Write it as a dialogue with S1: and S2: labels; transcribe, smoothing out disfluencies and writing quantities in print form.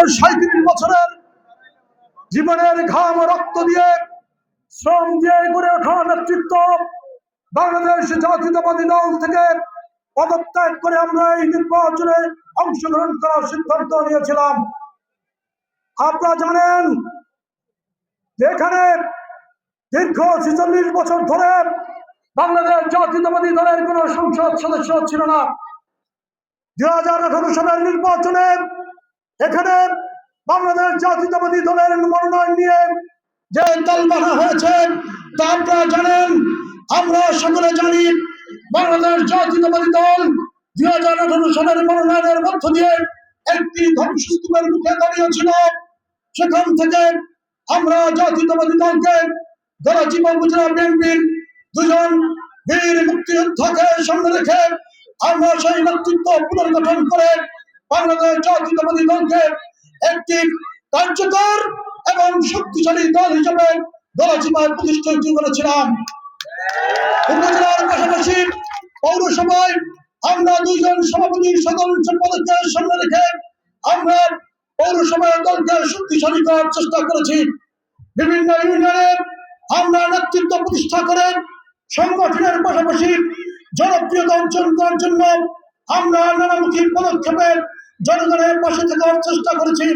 S1: 37 বছরের জীবনের ঘাম রক্ত দিয়ে শ্রম দিয়ে গড়ে ওঠা নেতৃত্ব বাংলাদেশ জাতীয়তাবাদী দল থেকে পদত্যাগ করে আমরা এই নির্বাচনে অংশগ্রহণ করার সিদ্ধান্ত নিয়েছিলাম। আপনারা জানেন যে এখানে দীর্ঘ 46 বছর ধরে বাংলাদেশ জাতীয়তাবাদী দলের কোন সংসদ সদস্য ছিল না। 2018 সালের নির্বাচনে এখানে বাংলাদেশ জাতীয়তাবাদী দলের মনোনয়ন নিয়ে যে দল বানা হয়েছে তা আপনারা জানেন। আমরা সকলে জানি বাংলাদেশ জাতীয়তাবাদী দল 2018 সালের মনোনয়নের মধ্য দিয়ে একটি ধ্বংসস্তূপের মুখে দাঁড়িয়েছিল। সেখান থেকে আমরা জাতীয়তাবাদী দলকে গলাচিপা উপজেলা বিএনপির 2 জন বীর মুক্তিযোদ্ধাকে সামনে রেখে আমরা সেই নেতৃত্ব পুনর্গঠন করে বাংলাদেশ জাতীয়তাবাদী দলকে একটি কার্যকর এবং শক্তিশালী দল হিসেবে গলাচিপায় প্রতিষ্ঠিত করেছিলাম। উপজেলার পাশাপাশি পৌরসভায় আমরা 2 জন সভাপতি সাধারণ সম্পাদককে সামনে রেখে আমরা পৌরসভায় দলকে শক্তিশালী করার চেষ্টা করেছি। বিভিন্ন ইউনিয়নে আমরা নেতৃত্ব প্রতিষ্ঠা করে সংগঠনের পাশাপাশি জনপ্রিয়তা অর্জন করার জন্য আমরা নানামুখী পদক্ষেপে জনগণের পাশে থাকার চেষ্টা করেছি।